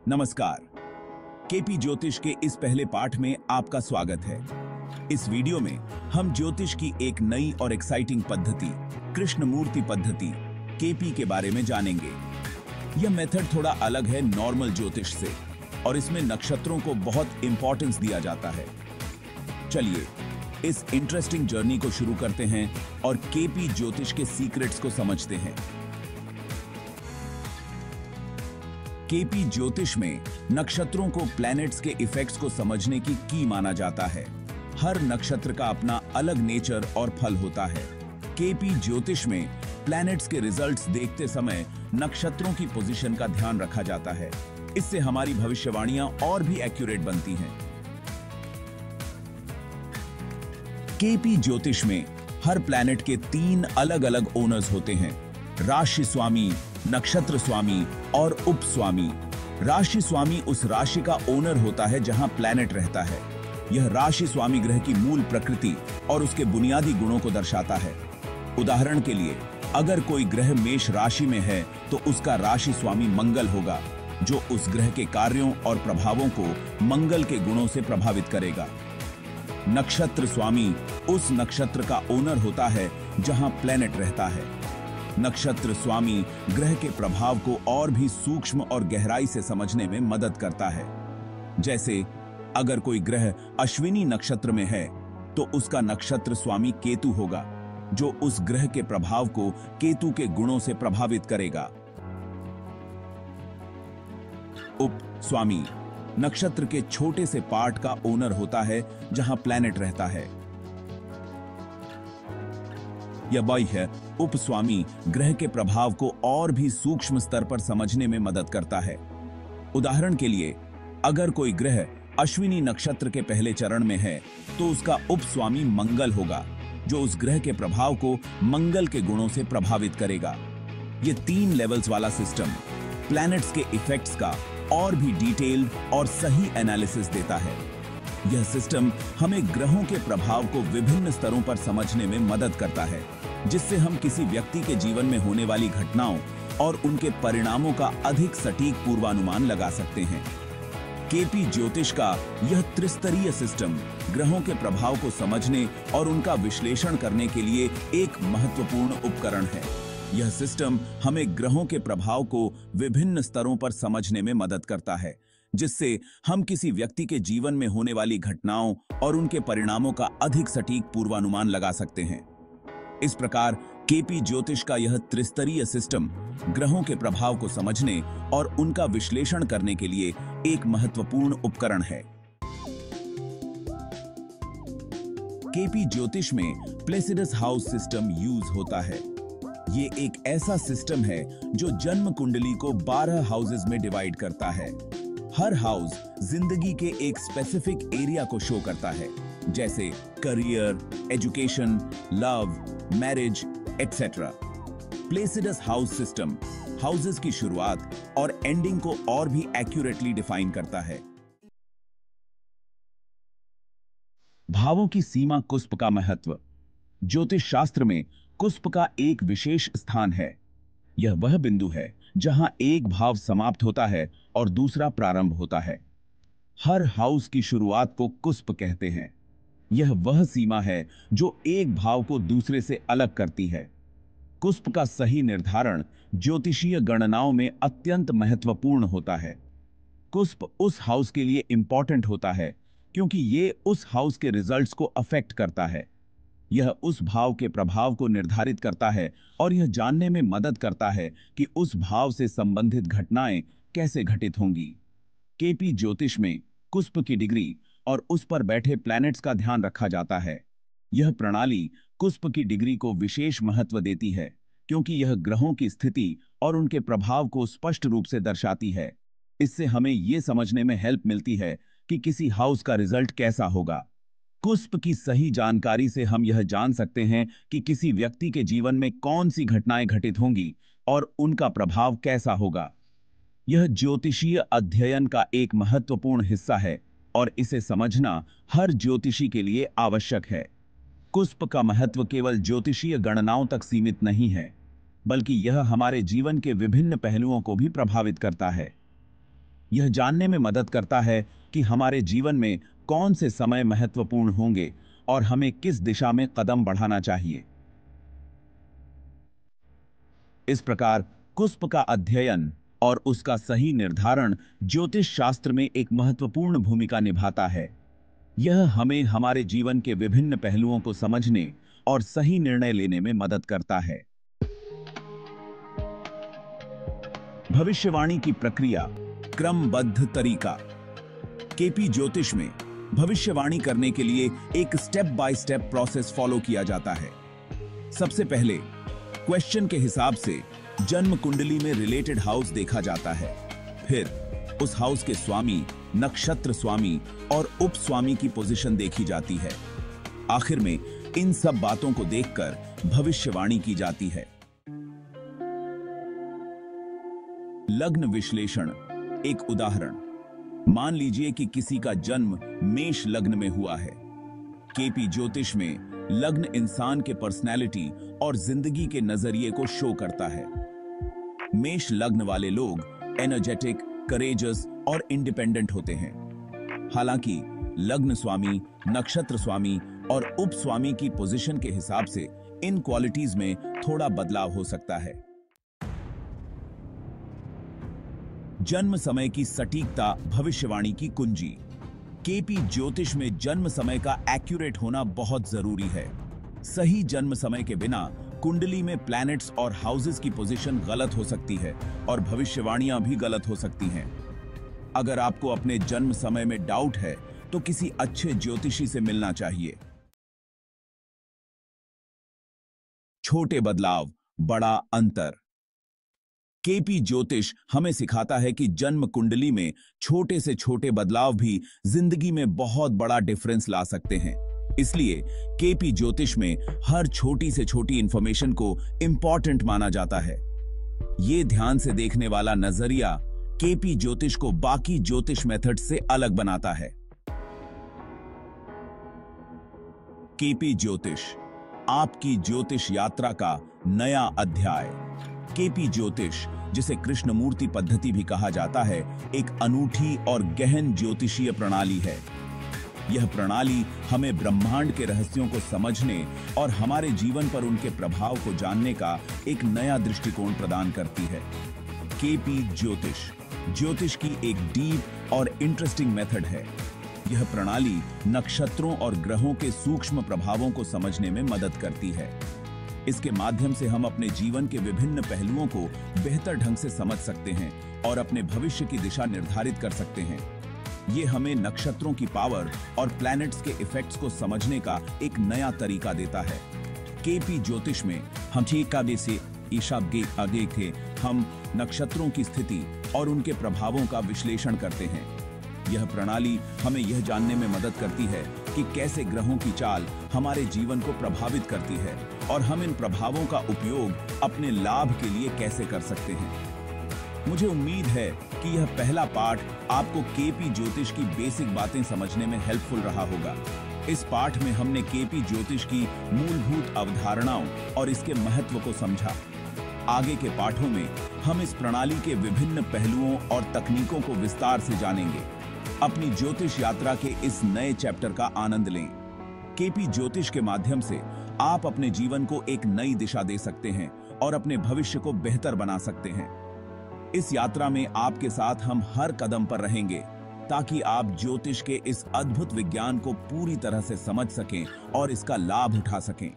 नमस्कार। केपी ज्योतिष के इस पहले पाठ में आपका स्वागत है। इस वीडियो में हम ज्योतिष की एक नई और एक्साइटिंग पद्धति, कृष्णमूर्ति पद्धति केपी के बारे में जानेंगे। यह मेथड थोड़ा अलग है नॉर्मल ज्योतिष से और इसमें नक्षत्रों को बहुत इंपॉर्टेंस दिया जाता है। चलिए इस इंटरेस्टिंग जर्नी को शुरू करते हैं और केपी ज्योतिष के सीक्रेट्स को समझते हैं। केपी ज्योतिष में नक्षत्रों को प्लैनेट्स के इफेक्ट्स को समझने की की माना जाता है। हर नक्षत्र का अपना अलग नेचर और फल होता है। केपी ज्योतिष में प्लैनेट्स के रिजल्ट्स देखते समय नक्षत्रों की पोजीशन का ध्यान रखा जाता है। इससे हमारी भविष्यवाणियां और भी एक्यूरेट बनती हैं। केपी ज्योतिष में हर प्लैनेट के 3 अलग-अलग ओनर्स होते हैं: राशि स्वामी, नक्षत्र स्वामी और उप स्वामी। राशि स्वामी उस राशि का ओनर होता है जहां प्लैनेट रहता है। यह राशि स्वामी ग्रह की मूल प्रकृति और उसके बुनियादी गुणों को दर्शाता है। उदाहरण के लिए, अगर कोई ग्रह मेष राशि में है तो उसका राशि स्वामी मंगल होगा, जो उस ग्रह के कार्यों और प्रभावों को मंगल के गुणों से प्रभावित करेगा। नक्षत्र स्वामी उस नक्षत्र का ओनर होता है जहां प्लैनेट रहता है। नक्षत्र स्वामी ग्रह के प्रभाव को और भी सूक्ष्म और गहराई से समझने में मदद करता है। जैसे अगर कोई ग्रह अश्विनी नक्षत्र में है तो उसका नक्षत्र स्वामी केतु होगा, जो उस ग्रह के प्रभाव को केतु के गुणों से प्रभावित करेगा। उप स्वामी नक्षत्र के छोटे से पार्ट का ओनर होता है जहां प्लैनेट रहता है। यह वही है, उपस्वामी ग्रह के प्रभाव को और भी सूक्ष्म स्तर पर समझने में मदद करता है। उदाहरण के लिए, अगर कोई ग्रह अश्विनी नक्षत्र के पहले चरण में है तो उसका उपस्वामी मंगल होगा, जो उस ग्रह के प्रभाव को मंगल के गुणों से प्रभावित करेगा। यह 3 लेवल्स वाला सिस्टम प्लैनेट्स के इफेक्ट्स का और भी डिटेल्ड और सही एनालिसिस देता है। यह सिस्टम हमें ग्रहों के प्रभाव को विभिन्न स्तरों पर समझने में मदद करता है, जिससे हम किसी व्यक्ति के जीवन में होने वाली घटनाओं और उनके परिणामों का अधिक सटीक पूर्वानुमान लगा सकते हैं। केपी ज्योतिष का यह त्रिस्तरीय सिस्टम ग्रहों के प्रभाव को समझने और उनका विश्लेषण करने के लिए एक महत्वपूर्ण उपकरण है। यह सिस्टम हमें ग्रहों के प्रभाव को विभिन्न स्तरों पर समझने में मदद करता है, जिससे हम किसी व्यक्ति के जीवन में होने वाली घटनाओं और उनके परिणामों का अधिक सटीक पूर्वानुमान लगा सकते हैं। इस प्रकार केपी ज्योतिष का यह त्रिस्तरीय सिस्टम ग्रहों के प्रभाव को समझने और उनका विश्लेषण करने के लिए एक महत्वपूर्ण उपकरण है। केपी ज्योतिष में प्लेसिडस हाउस सिस्टम यूज होता है। ये एक ऐसा सिस्टम है जो जन्म कुंडली को 12 हाउसेस में डिवाइड करता है। हर हाउस जिंदगी के एक स्पेसिफिक एरिया को शो करता है, जैसे career, education, love, marriage, etcetera. Placidus house system houses की शुरुआत और एंडिंग को और भी एक्यूरेटली डिफाइन करता है। भावों की सीमा कुस्प का महत्व। ज्योतिष शास्त्र में कुस्प का एक विशेष स्थान है। यह वह बिंदु है जहां एक भाव समाप्त होता है और दूसरा प्रारंभ होता है। हर हाउस की शुरुआत को कुस्प कहते हैं। यह वह सीमा है जो एक भाव को दूसरे से अलग करती है। कुस्प का सही निर्धारण ज्योतिषीय गणनाओं में अत्यंत महत्वपूर्ण होता है। कुस्प उस हाउस के लिए इंपॉर्टेंट होता है क्योंकि यह उस हाउस के रिजल्ट्स को अफेक्ट करता है। यह उस भाव के प्रभाव को निर्धारित करता है और यह जानने में मदद करता है कि उस भाव से संबंधित घटनाएं कैसे घटित होंगी। केपी ज्योतिष में कुस्प की डिग्री और उस पर बैठे प्लैनेट्स का ध्यान रखा जाता है। यह प्रणाली कुस्प की डिग्री को विशेष महत्व देती है क्योंकि यह ग्रहों की स्थिति और उनके प्रभाव को स्पष्ट रूप से दर्शाती है। इससे हमें यह समझने में हेल्प मिलती है कि किसी हाउस का रिजल्ट कैसा होगा। कुस्प की सही जानकारी से हम यह जान सकते हैं कि किसी व्यक्ति के जीवन में कौन सी घटनाएं घटित होंगी और उनका प्रभाव कैसा होगा। यह ज्योतिषीय अध्ययन का एक महत्वपूर्ण हिस्सा है और इसे समझना हर ज्योतिषी के लिए आवश्यक है। कुस्प का महत्व केवल ज्योतिषीय गणनाओं तक सीमित नहीं है, बल्कि यह हमारे जीवन के विभिन्न पहलुओं को भी प्रभावित करता है। यह जानने में मदद करता है कि हमारे जीवन में कौन से समय महत्वपूर्ण होंगे और हमें किस दिशा में कदम बढ़ाना चाहिए। इस प्रकार कुस्प का अध्ययन और उसका सही निर्धारण ज्योतिष शास्त्र में एक महत्वपूर्ण भूमिका निभाता है। यह हमें हमारे जीवन के विभिन्न पहलुओं को समझने और सही निर्णय लेने में मदद करता है। भविष्यवाणी की प्रक्रिया, क्रमबद्ध तरीका। केपी ज्योतिष में भविष्यवाणी करने के लिए एक step by step process follow किया जाता है। सबसे पहले क्वेश्चन के हिसाब से जन्म कुंडली में रिलेटेड हाउस देखा जाता है। फिर उस हाउस के स्वामी, नक्षत्र स्वामी और उप स्वामी की पोजीशन देखी जाती है। आखिर में इन सब बातों को देखकर भविष्यवाणी की जाती है। लग्न विश्लेषण। एक उदाहरण, मान लीजिए कि किसी का जन्म मेष लग्न में हुआ है। केपी ज्योतिष में लग्न इंसान के पर्सनैलिटी और जिंदगी के नजरिए को शो करता है। मेष लग्न वाले लोग एनर्जेटिक, करेजस और इंडिपेंडेंट होते हैं। हालांकि लग्न स्वामी, नक्षत्र स्वामी और उप स्वामी की पोजीशन के हिसाब से इन क्वालिटीज में थोड़ा बदलाव हो सकता है। जन्म समय की सटीकता भविष्यवाणी की कुंजी। केपी ज्योतिष में जन्म समय का एक्यूरेट होना बहुत जरूरी है। सही जन्म समय के बिना कुंडली में प्लैनेट्स और हाउसेस की पोजीशन गलत हो सकती है और भविष्यवाणियां भी गलत हो सकती हैं। अगर आपको अपने जन्म समय में डाउट है तो किसी अच्छे ज्योतिषी से मिलना चाहिए। छोटे बदलाव, बड़ा अंतर। केपी ज्योतिष हमें सिखाता है कि जन्म कुंडली में छोटे से छोटे बदलाव भी जिंदगी में बहुत बड़ा डिफरेंस ला सकते हैं। इसलिए केपी ज्योतिष में हर छोटी से छोटी इंफॉर्मेशन को इंपॉर्टेंट माना जाता है। ये ध्यान से देखने वाला नजरिया केपी ज्योतिष को बाकी ज्योतिष मेथड से अलग बनाता है। केपी ज्योतिष, आपकी ज्योतिष यात्रा का नया अध्याय। केपी ज्योतिष, जिसे कृष्णमूर्ति पद्धति भी कहा जाता है, एक अनूठी और गहन ज्योतिषीय प्रणाली है। यह प्रणाली हमें ब्रह्मांड के रहस्यों को समझने और हमारे जीवन पर उनके प्रभाव को जानने का एक नया दृष्टिकोण प्रदान करती है। केपी ज्योतिष ज्योतिष की एक डीप और इंटरेस्टिंग मेथड है। यह प्रणाली नक्षत्रों और ग्रहों के सूक्ष्म प्रभावों को समझने में मदद करती है। इसके माध्यम से हम अपने जीवन के विभिन्न पहलुओं को बेहतर ढंग से समझ सकते हैं और अपने भविष्य की दिशा निर्धारित कर सकते हैं। ये हमें नक्षत्रों की पावर और प्लैनेट्स के इफेक्ट्स को समझने का एक नया तरीका देता है। केपी ज्योतिष में हम से आगे थे, हम नक्षत्रों की स्थिति और उनके प्रभावों का विश्लेषण करते हैं। यह प्रणाली हमें यह जानने में मदद करती है कि कैसे ग्रहों की चाल हमारे जीवन को प्रभावित करती है और हम इन प्रभावों का उपयोग अपने लाभ के लिए कैसे कर सकते हैं। मुझे उम्मीद है कि यह पहला पाठ आपको केपी ज्योतिष की बेसिक बातें समझने में हेल्पफुल रहा होगा। इस पाठ में हमने केपी ज्योतिष की मूलभूत अवधारणाओं और इसके महत्व को समझा। आगे के पाठों में हम इस प्रणाली के विभिन्न पहलुओं और तकनीकों को विस्तार से जानेंगे। अपनी ज्योतिष यात्रा के इस नए चैप्टर का आनंद लें। केपी ज्योतिष के माध्यम से आप अपने जीवन को एक नई दिशा दे सकते हैं और अपने भविष्य को बेहतर बना सकते हैं। इस यात्रा में आपके साथ हम हर कदम पर रहेंगे ताकि आप ज्योतिष के इस अद्भुत विज्ञान को पूरी तरह से समझ सकें और इसका लाभ उठा सकें।